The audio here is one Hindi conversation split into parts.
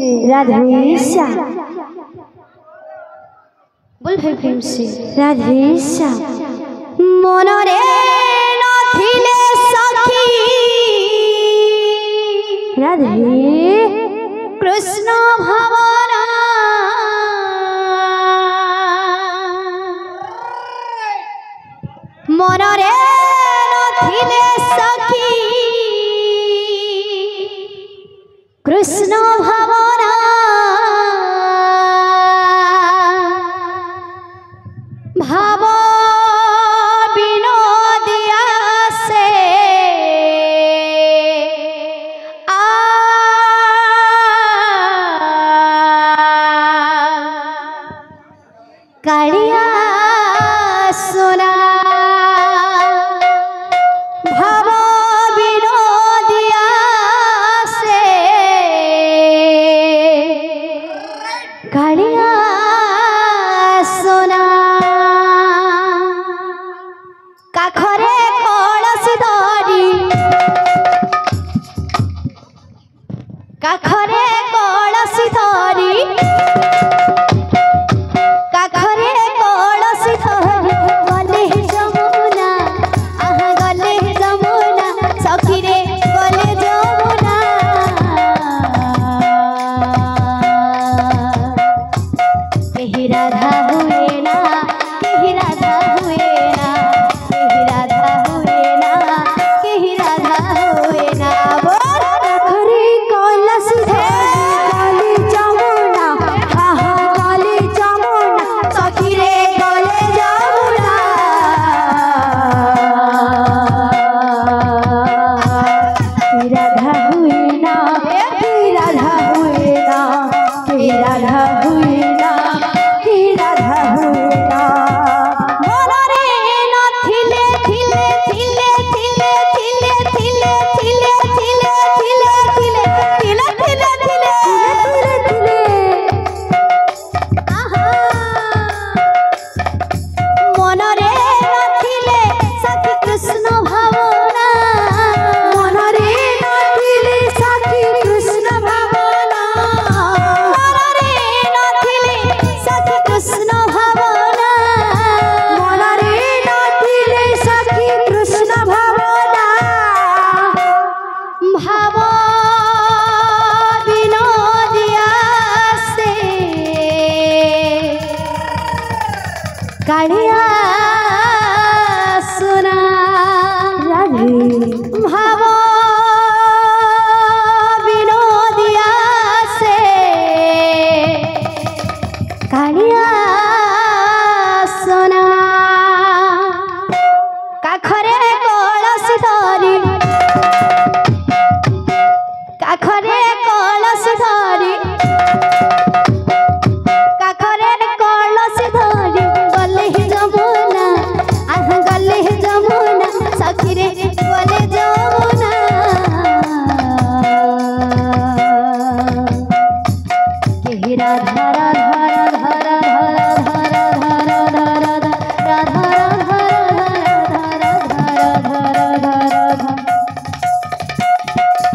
राधेश्याम बोल भाई प्रेम से राधेश्याम मनरे नथिले सखी राधे कृष्ण भावना मनरे नथिले सखी कृष्ण भावना भाव विनोदिया से कालिया सुना भाव विनोदिया से कालिया सुना काखरे कलसी धरी काखरे कलसी धरी काखरे कलसी धरी गले जमुना आहा गले जमुना सखी रे गले जमुना केही राधा हुए ना केही राधा हुए ना केही राधा हुए ना केही राधा हुए ना बोल काखरे कलसी धरी गले जमुना आहा गले जमुना सखी रे गले जमुना राधा हुए ना राधा हुए ना राधा हुए ना राधा हुए ना मनरे नथिले थिले थिले थिले थिले थिले थिले थिले थिले थिले थिले थिले थिले आहा मनरे नथिले सखी कृष्ण भावना मनरे नथिले सखी कृष्ण भावना मनरे नथिले सखी कृष्ण भावना मनरे नथिले सखी कृष्ण भावना भाव विनोदिया से कालिया सुना राधे भाव विनोदिया से कालिया सुना काखरे कलसी धरी काखरे कलसी धरी काखरे कलसी धरी गले जमुना आहा गले जमुना सखी रे गले जमुना केही राधा राधा राधा राधा राधा राधा राधा राधा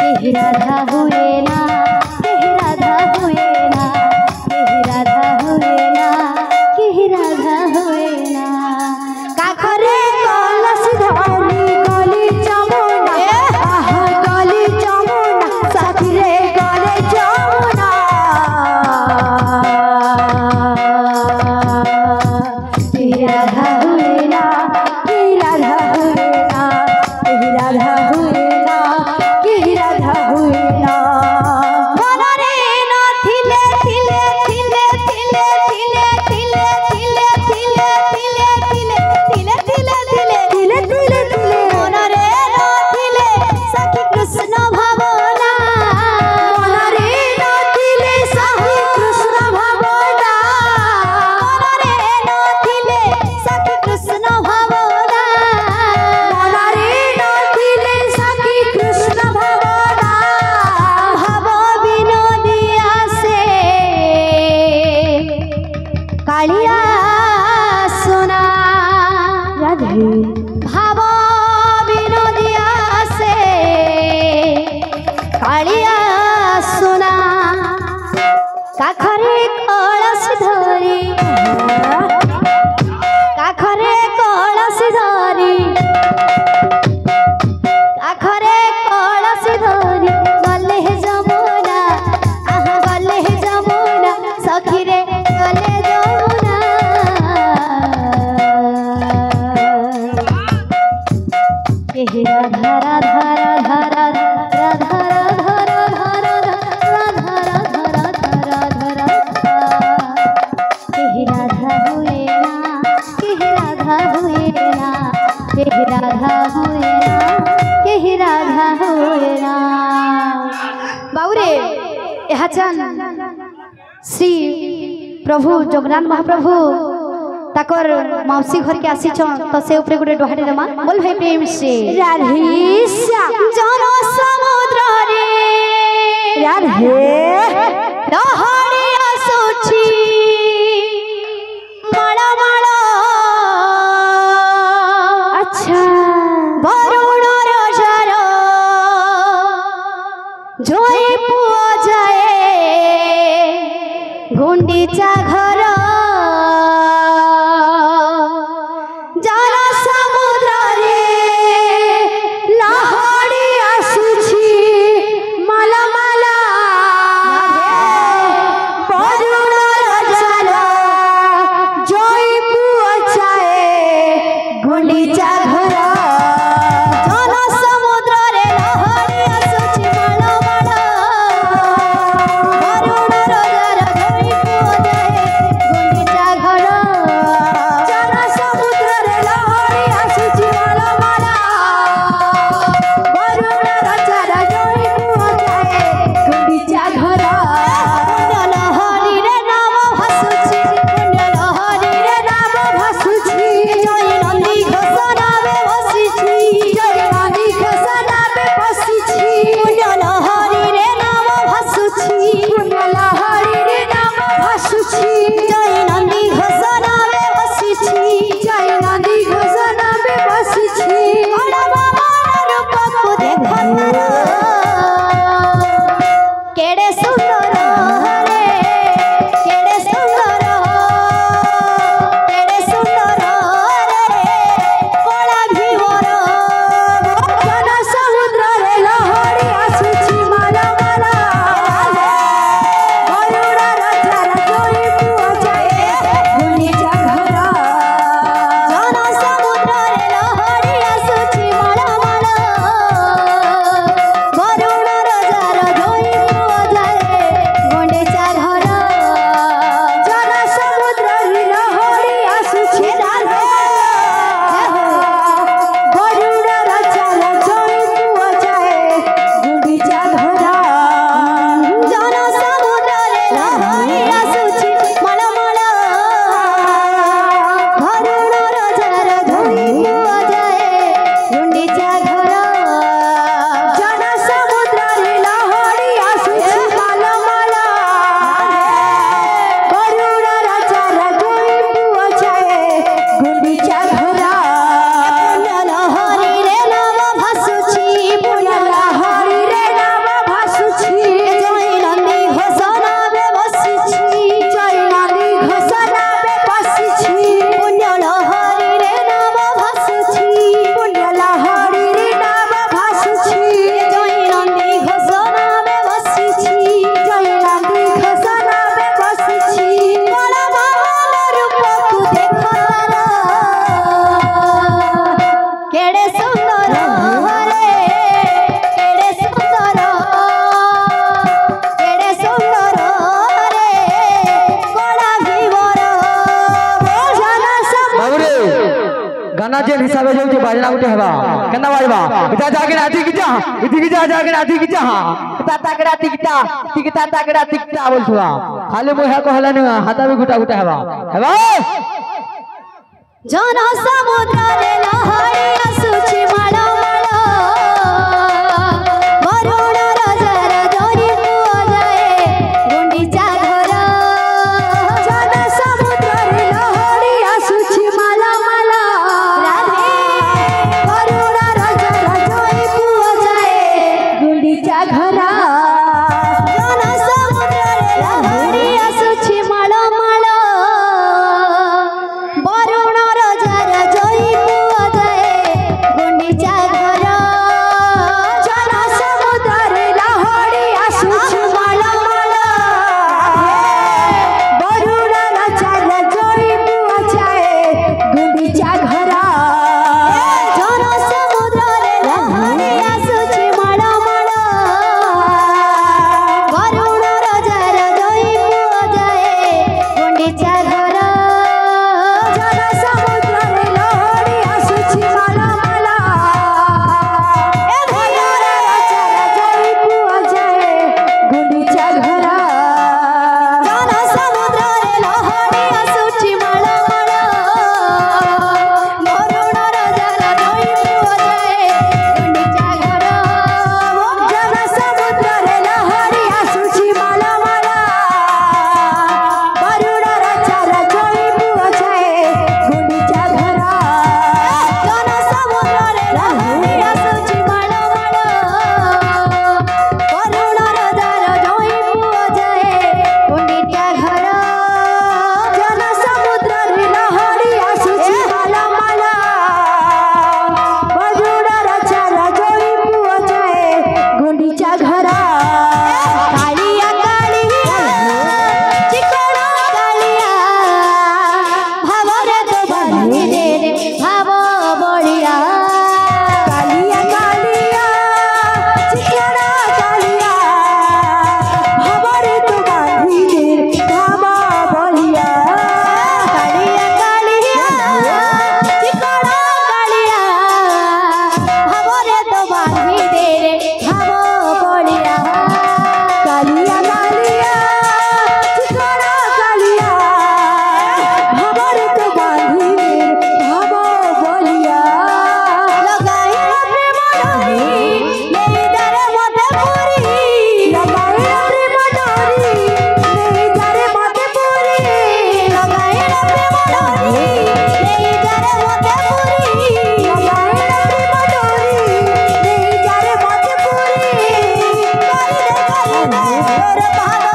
केही राधा हुए ना केही राधा हुए ना केही राधा हुए ना केही राधा हुए ना काखरे कलसी धरी गले जमुना आहा गले जमुना सखी रे गले जमुना राधा हुए ना राधा हुए ना राधा हुए ना राधा हुए ना श्री प्रभु जगन्नाथ महाप्रभु ताकर मौसी घर के आसी तो से ऊपर गोटे डोहाटी दमा बोल भाई प्रेम से राधे जन समुद्र रे राधे लहरी आसुची माळ माळ अच्छा वरुण रजार जोई पुआ जाए गुंडीचा घर गाना जेन हिसाब से बाजना उठे हवा केना बाजबा इता जाके राती की जा इति की जा जाके राती की जा इता ताके राती की ता ताके राती की बोल छुआ खाली मोह कहला न हाथा भी गुटा गुटा हवा हवा जन समुद्र रे लहरी आसुची माळ माळ वरुण रजार जोई पुआ जाए गुंडीचा घर जन समुद्र रे लहरी आसुची माळ माळ राधे वरुण रजार जोई पुआ जाए गुंडीचा घर जन समुद्र रे लहरी आसुची माळ माळ वरुण रजार जोई पुआ जाए गुंडीचा घर जन समुद्र रे लहरी आसुची माळ माळ वरुण रजार जोई पुआ जाए गुंडीचा घर जन समुद्र रे लहरी आसुची माळ माळ मोर भाग